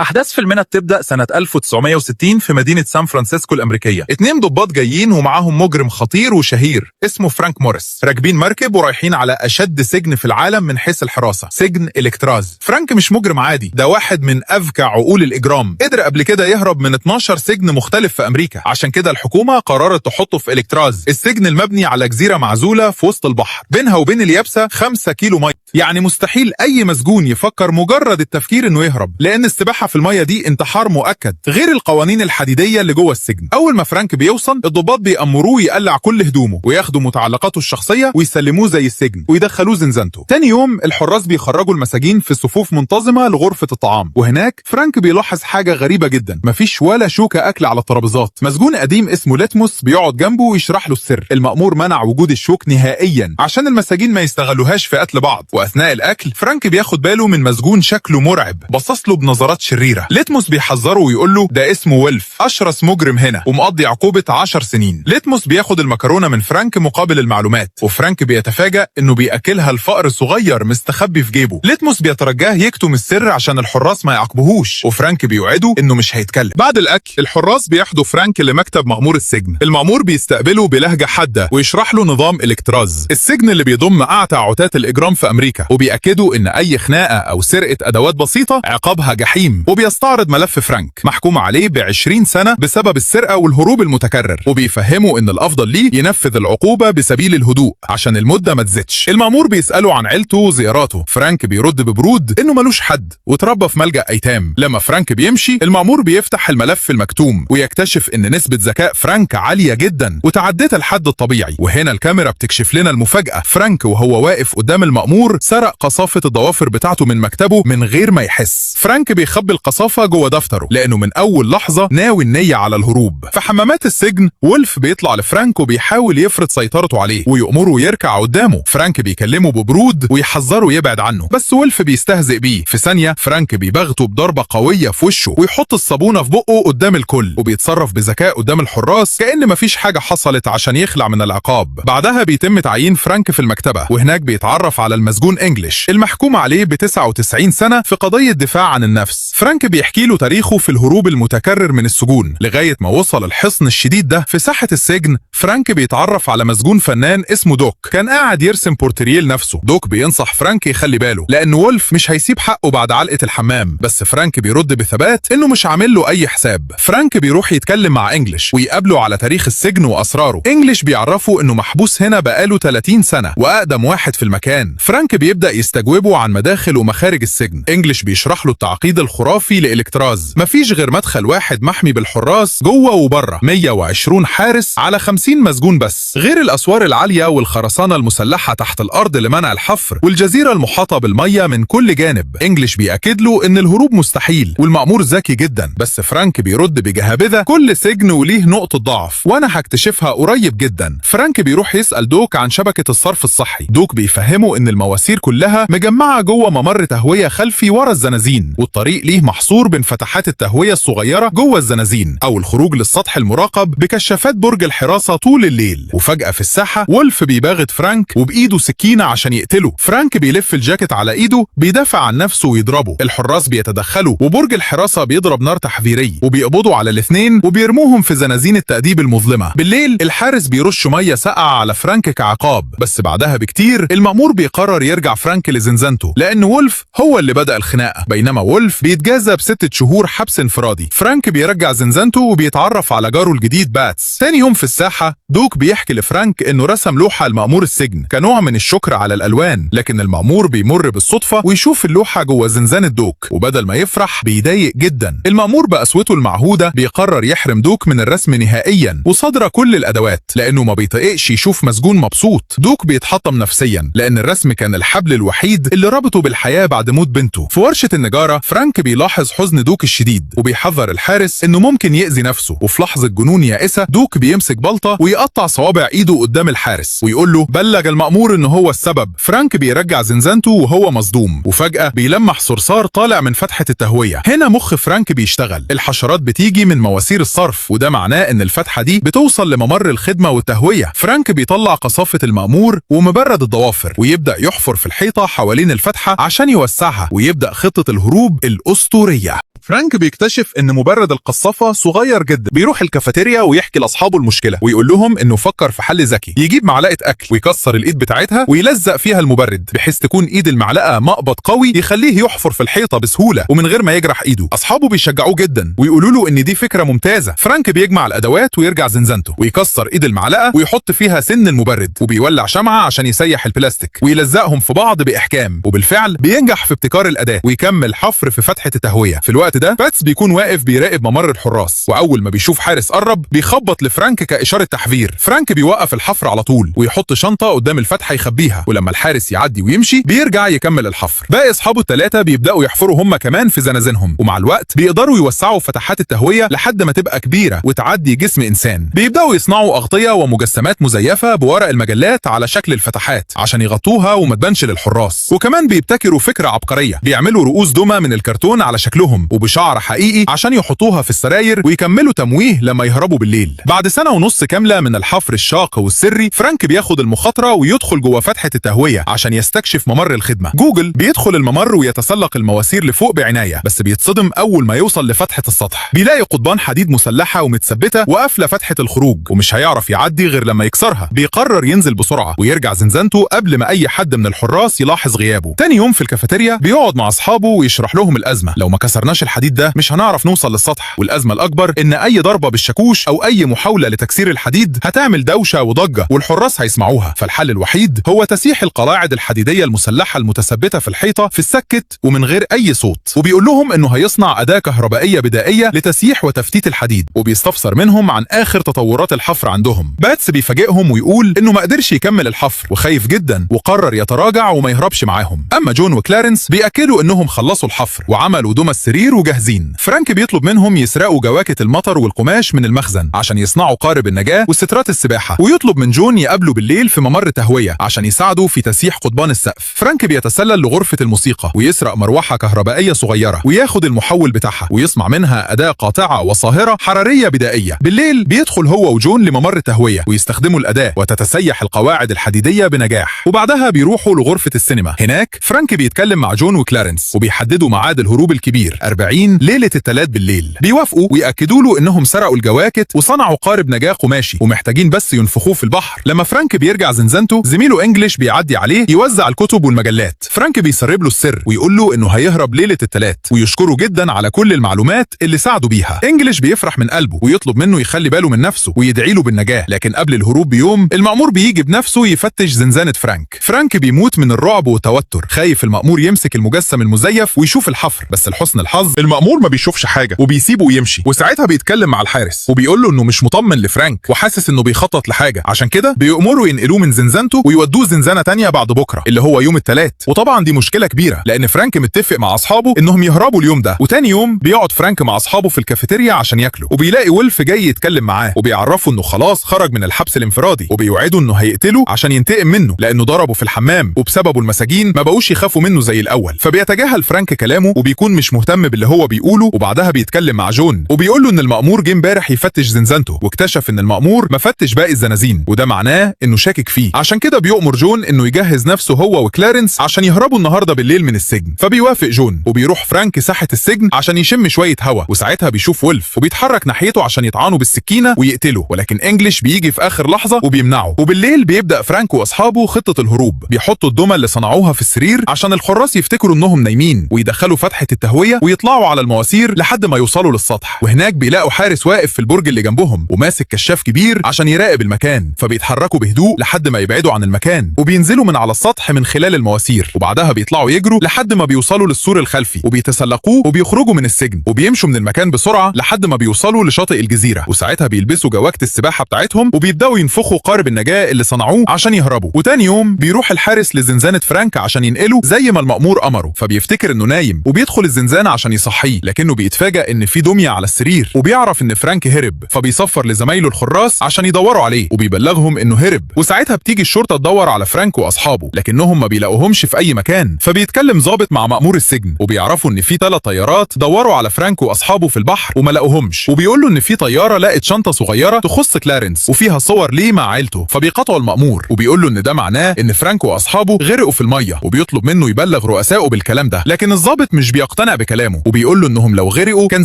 أحداث فيلمنا بتبدأ سنة 1960 في مدينة سان فرانسيسكو الأمريكية. 2 ضباط جايين ومعاهم مجرم خطير وشهير اسمه فرانك موريس، راكبين مركب ورايحين على أشد سجن في العالم من حيث الحراسة، سجن إلكتراز. فرانك مش مجرم عادي، ده واحد من أذكى عقول الإجرام، قدر قبل كده يهرب من 12 سجن مختلف في أمريكا. عشان كده الحكومة قررت تحطه في إلكتراز، السجن المبني على جزيرة معزولة في وسط البحر، بينها وبين اليابسة 5 كيلو مية. يعني مستحيل أي مسجون يفكر مجرد التفكير إنه يهرب، لأن السباحة في المية دي انتحار مؤكد، غير القوانين الحديدية اللي جوه السجن. أول ما فرانك بيوصل، الضباط بيأمروه يقلع كل هدومه وياخدوا متعلقاته الشخصية ويسلموه زي السجن ويدخلوه زنزانته. تاني يوم الحراس بيخرجوا المساجين في صفوف منتظمة لغرفة الطعام، وهناك فرانك بيلاحظ حاجة غريبة جدا، مفيش ولا شوكة أكل على الترابيزات. مسجون قديم اسمه ليتموس بيقعد جنبه ويشرح له السر. المأمور منع وجود الشوك نهائيا عشان المساجين ما يستغلوهاش في قتل بعض. وأثناء الأكل فرانك بياخد باله من مسجون شكله مرعب بصص له بنظرات شريرة. ليتموس بيحذره ويقول له ده اسمه ويلف، أشرس مجرم هنا ومقضي عقوبة 10 سنين. ليتموس بياخد المكرونة من فرانك مقابل المعلومات، وفرانك بيتفاجأ انه بياكلها الفأر صغير مستخبي في جيبه. ليتموس بيترجاه يكتم السر عشان الحراس ما يعاقبوهوش، وفرانك بيوعده انه مش هيتكلم. بعد الاكل الحراس بياخدوا فرانك لمكتب مأمور السجن. المأمور بيستقبله بلهجة حادة ويشرح له نظام إلكتراز، السجن اللي بيضم أعتى عتات الإجرام في أمريكا، وبيأكدوا ان اي خناقة او سرقة ادوات بسيطة عقابها جحيم. وبيستعرض ملف فرانك محكوم عليه ب20 سنة بسبب السرقة والهروب المتكرر، وبيفهموا ان الافضل ليه ينفذ العقوبة بسبيل الهدوء عشان المدة ما تزيدش. المأمور بيسأله عن عيلته وزياراته، فرانك بيرد ببرود انه ملوش حد وتربى في ملجأ ايتام. لما فرانك بيمشي المأمور بيفتح الملف المكتوم ويكتشف ان نسبة ذكاء فرانك عالية جدا وتعدت الحد الطبيعي. وهنا الكاميرا بتكشف لنا المفاجأة، فرانك وهو واقف قدام المأمور سرق قصافة الضوافر بتاعته من مكتبه من غير ما يحس. فرانك بيخبي القصافة جوه دفتره لانه من اول لحظة ناوي النية على الهروب. في حمامات السجن وولف بيطلع لفرانك وبيحاول يفرض سيطرته عليه ويأمره يركع قدامه. فرانك بيكلمه ببرود ويحذره يبعد عنه، بس وولف بيستهزئ بيه. في ثانية فرانك بيبغته بضربة قوية في وشه ويحط الصابونة في بقه قدام الكل، وبيتصرف بذكاء قدام الحراس كأن مفيش حاجة حصلت عشان يخلع من العقاب. بعدها بيتم تعيين فرانك في المكتبة، وهناك بيتعرف على المسجون انجليش المحكوم عليه ب99 سنة في قضية دفاع عن النفس. فرانك بيحكي له تاريخه في الهروب المتكرر من السجون لغاية ما وصل الحصن الشديد ده. في ساحة السجن فرانك بيتعرف على مسجون فنان اسمه دوك، كان قاعد يرسم بورتريه لنفسه. دوك بينصح فرانك يخلي باله لأن وولف مش هيسيب حقه بعد علقة الحمام، بس فرانك بيرد بثبات انه مش عامل له اي حساب. فرانك بيروح يتكلم مع انجليش ويقابله على تاريخ السجن واسراره. انجليش بيعرفه انه محبوس هنا بقاله 30 سنة واقدم واحد في المكان. فرانك بيبدأ يستجوبه عن مداخل ومخارج السجن. انجليش بيشرح له التعقيد الخرافي لإلكتراز، مفيش غير مدخل واحد محمي بالحراس جوه وبره، 120 حارس على 50 مسجون بس، غير الاسوار العالية والخرسانة المسلحة تحت الارض لمنع الحفر، والجزيرة المحاطة بالمية من كل جانب. انجليش بيأكد له ان الهروب مستحيل والمأمور ذكي جدا، بس فرانك بيرد بجهابذة كل سجن وليه نقطة ضعف وانا هكتشفها قريب جدا. فرانك بيروح يسأل دوك عن شبكة الصرف الصحي. دوك بيفهمه ان المواسير كلها مجمعة جوه ممر تهوية خلفي ورا الزنازين، والطريق ليه محصور بين فتحات التهوية الصغيرة جوه الزنازين او الخروج للسطح المراقب بكشافات برج الحراسة طول الليل. وفجأة في الساحة وولف بيباغت فرانك وبإيده سكينة عشان يقتله. فرانك بيلف الجاكيت على إيده بيدافع عن نفسه ويضربه. الحراس بيتدخلوا وبرج الحراسة بيضرب نار تحذيري وبيقبضوا على الاثنين وبيرموهم في زنازين التأديب المظلمة. بالليل الحارس بيرش مية ساقعة على فرانك كعقاب، بس بعدها بكتير المأمور بيقرر يرجع فرانك لزنزانته لأن وولف هو اللي بدأ الخناقة، بينما وولف بيتجازى ب6 شهور حبس انفرادي. فرانك بيرجع زنزانته وبيتعرف على جاره الجديد باتس. تاني يوم في الساحة دوك بيحكي لفرانك انه رسم لوحة لمأمور السجن كنوع من الشكر على الألوان، لكن المأمور بيمر بالصدفة ويشوف اللوحة جوه زنزانة دوك، وبدل ما يفرح بيضايق جدا. المأمور بقسوته المعهودة بيقرر يحرم دوك من الرسم نهائيا وصدر كل الأدوات لأنه ما بيطيقش يشوف مسجون مبسوط. دوك بيتحطم نفسيا لأن الرسم كان الحبل الوحيد اللي ربطه بالحياة بعد موت بنته. في ورشة النجارة فرانك بيلاحظ حزن دوك الشديد وبيحذر الحارس انه ممكن يأذي نفسه، وفي لحظة جنون يائسة دوك بيمسك بلطة ويقطع صوابع ايده قدام الحارس ويقول له بلغ المأمور انه هو السبب. فرانك بيرجع زنزانته وهو مصدوم، وفجأة بيلمح صرصار طالع من فتحة التهوية. هنا مخ فرانك بيشتغل، الحشرات بتيجي من مواسير الصرف وده معناه ان الفتحة دي بتوصل لممر الخدمة والتهوية. فرانك بيطلع قصافة المأمور ومبرد الضوافر ويبدأ يحفر في الحيطة حوالين الفتحة عشان يوسعها ويبدأ خطة الهروب الأسطورية. فرانك بيكتشف ان مبرد القصافة صغير جدا. بيروح الكافيتيريا ويحكي لاصحابه المشكلة ويقول لهم انه فكر في حل ذكي، يجيب معلقة اكل ويكسر الايد بتاعتها ويلزق فيها المبرد بحيث تكون ايد المعلقة مقبض قوي يخليه يحفر في الحيطة بسهولة ومن غير ما يجرح ايده. اصحابه بيشجعوه جدا ويقولوا له ان دي فكرة ممتازة. فرانك بيجمع الادوات ويرجع زنزانته ويكسر ايد المعلقة ويحط فيها سن المبرد وبيولع شمعة عشان يسيح البلاستيك ويلزقهم في بعض باحكام، وبالفعل بينجح في ابتكار الاداة ويكمل حفر في فتحة التهوية. في الوقت ده باتس بيكون واقف بيراقب ممر الحراس، واول ما بيشوف حارس قرب بيخبط لفرانك كاشارة تحذير. فرانك بيوقف الحفر على طول ويحط شنطة قدام الفتحة يخبيها، ولما الحارس يعدي ويمشي بيرجع يكمل الحفر. باقي اصحابه الثلاثة بيبداوا يحفروا هم كمان في زنازينهم، ومع الوقت بيقدروا يوسعوا فتحات التهوية لحد ما تبقى كبيرة وتعدي جسم انسان. بيبداوا يصنعوا اغطية ومجسمات مزيفة بورق المجلات على شكل الفتحات عشان يغطوها وما تبانش للحراس، وكمان بيبتكروا فكرة عبقرية، بيعملوا رؤوس دمى من الكرتون على شكلهم وبشعر حقيقي عشان يحطوها في السراير ويكملوا تمويه لما يهربوا بالليل. بعد سنة ونص كاملة من الحفر الشاق والسري، فرانك بياخد المخاطرة ويدخل جوه فتحة التهوية عشان يستكشف ممر الخدمة. جوجل بيدخل الممر ويتسلق المواسير لفوق بعناية، بس بيتصدم اول ما يوصل لفتحة السطح. بيلاقي قضبان حديد مسلحة ومتثبتة وقافلة فتحة الخروج ومش هيعرف يعدي غير لما يكسرها. بيقرر ينزل بسرعة ويرجع زنزانته قبل ما اي حد من الحراس يلاحظ غيابه. تاني يوم في الكافيتيريا بيقعد مع اصحابه ويشرح لهم الازمة. لو ما كسرناش الحديد ده مش هنعرف نوصل للسطح، والازمة الاكبر ان اي ضربة بالشاكوش او اي محاولة لتكسير الحديد هتعمل دوشة وضجة والحراس هيسمعوها. فالحل الوحيد هو تسيح القواعد الحديدية المسلحة المتثبتة في الحيطة في السكت ومن غير اي صوت. وبيقول لهم انه هيصنع اداة كهربائية بدائية لتسييح وتفتيت الحديد، وبيستفسر منهم عن اخر تطورات الحفر عندهم. باتس بيفاجئهم ويقول انه ما قدرش يكمل الحفر وخايف جدا وقرر يتراجع وما يهربش معاهم. اما جون وكلارنس بيأكدوا انهم خلصوا الحفر وعملوا دمى السرير وجاهزين. فرانك بيطلب منهم يسرقوا جواكت المطر والقماش من المخزن عشان يصنعوا قارب النجاة وسترات السباحة، ويطلب من جون يقابله بالليل في ممر تهوية عشان يساعده في تسييح قضبان السقف. فرانك بيتسلل لغرفة الموسيقى ويسرق مروحة كهربائية صغيرة وياخد المحول بتاعها ويصنع منها أداة قاطعة وصاهرة حرارية بدائية. بالليل بيدخل هو وجون لممر التهوية ويستخدموا الأداة وتتسيح القواعد الحديدية بنجاح، وبعدها بيروحوا لغرفة السينما. هناك فرانك بيتكلم مع جون وكلارنس وبيحددوا ميعاد الهروب الكبير 40 ليلة الثلاث بالليل. بيوافقوا ويأكدوا له انهم سرقوا الجواكت وصنعوا قارب نجاة قماشي ومحتاجين بس ينفخوه في البحر. لما فرانك بيرجع زنزانته زميله انجلش بيعدي عليه يوزع الكتب والمجلات. فرانك بيسرب له السر ويقول له انه هيهرب ليلة الثلاث ويشكره جدا على كل المعلومات اللي ساعده بيها. انجلش بيفرح من قلبه ويطلب منه يخلي باله من نفسه ويدعي له بالنجاة، لكن قبل الهروب بيوم المأمور بيجي بنفسه يفتش زنزانة فرانك. فرانك بيموت من الرعب والتوتر، خايف المأمور يمسك المجسم المزيف ويشوف الحفر، بس لحسن الحظ المأمور ما بيشوفش حاجة وبيسيبه ويمشي. وساعتها بيتكلم مع الحارس وبيقول له انه مش مطمن لفرانك وحاسس انه بيخطط لحاجة، عشان كده بيأمروا ينقلوه من زنزانته ويودوه زنزانة تانية بعد بكرة اللي هو يوم الثلاث. وطبعا دي مشكلة كبيرة لان فرانك متفق مع اصحابه انهم يهربوا اليوم ده. وتاني يوم بيقعد فرانك مع اصحابه في الكافيتيريا عشان ياكلوا، وبيلاقي ويلف جاي يتكلم معاه وبيعرفه انه خلاص خرج من الحبس الانفرادي، وبيوعده انه هيقتله عشان ينتقم منه لانه ضربه في الحمام وبسببه المساجين ما بقوش يخافوا منه زي الاول. فبيتجاهل فرانك كلامه وبيكون مش مهتم باللي هو بيقوله. وبعدها بيتكلم مع جون وبيقول له ان المأمور جه امبارح يفتش زنزانته واكتشف ان المأمور ما فتش باقي الزنازين، وده معناه انه شاكك فيه. عشان كده بيؤمر جون انه يجهز نفسه هو وكلارنس عشان يهربوا النهارده بالليل من السجن. فبيوافق جون وبيروح فرانك ساحة السجن عشان يشم شوية هوا، وساعتها بيشوف ويلف وبيتحرك ناحيته عشان يطعنه بالسكينة ويقتله، ولكن انجلش بيجي في اخر لحظة وبيمنعه. وبالليل بيبدأ فرانك واصحابه خطة الهروب. بيحطوا الدمى اللي صنعوها في السرير عشان الحراس يفتكروا انهم نايمين ويدخلوا فتحة التهوية ويطلعوا على المواسير لحد ما يوصلوا للسطح. وهناك بيلاقوا حارس واقف في البرج اللي جنبهم وماسك كشاف كبير عشان يراقب المكان، فبيتحركوا بهدوء لحد ما يبعدوا عن المكان وبينزلوا من على السطح من خلال المواسير، وبعدها بيطلعوا يجروا لحد ما بيوصلوا للسور الخلفي وبيتسلقوه وبيخرجوا من السجن وبيمشوا من المكان بسرعة لحد ما بيوصلوا لشاطئ الجزيرة. وساعتها بيلبسوا جواكت السباحة بتاعتهم وبيبدأوا ينفخوا قارب النجاة اللي صنعوه عشان يهربوا. وتاني يوم بيروح الحارس لزنزانة فرانك عشان ينقله زي ما المأمور أمره، فبيفتكر انه نايم وبيدخل الزنزانة عشان يصحيه، لكنه بيتفاجأ ان في دمية على السرير وبيعرف ان فرانك هرب، فبيصفر لزمايله الحراس عشان يدوروا عليه وبيبلغهم انه هرب. وساعتها بتيجي الشرطة تدور على فرانك واصحابه لكنهم ما بيلاقوهمش في اي مكان، فبيتكلم ضابط مع مأمور السجن وبيعرفوا ان في 3 طيارات دوروا على فرانك واصحابه في البحر وما لاقوهمش، وبيقول له ان في طيارة لقت شنطة صغيرة تخص كلارنس وفيها صور ليه مع عيلته، فبيقطعوا المأمور وبيقول له ان ده معناه ان فرانك واصحابه غرقوا في المية، وبيطلب منه يبلغ رؤسائه بالكلام ده. لكن الضابط مش بيقتنع بكلامه وبيقول له انهم لو غرقوا كان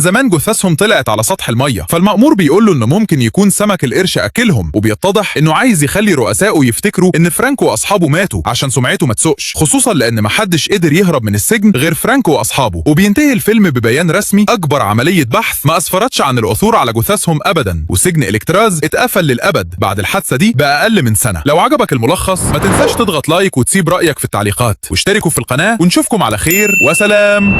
زمان جثثهم طلعت على سطح الميه. فالمأمور بيقول له انه ممكن يكون سمك القرش اكلهم، وبيتضح انه عايز يخلي رؤسائه يفتكروا ان فرانك واصحابه ماتوا عشان سمعته ما تسوقش، خصوصا لان محدش قدر يهرب من السجن غير فرانك واصحابه. وبينتهي الفيلم ببيان رسمي اكبر عمليه بحث ما اسفرتش عن العثور على جثثهم ابدا، وسجن الكتراز اتقفل للابد بعد الحادثه دي باقل من سنه. لو عجبك الملخص ما تنساش تضغط لايك وتسيب رايك في التعليقات، واشتركوا في القناه، ونشوفكم على خير وسلام.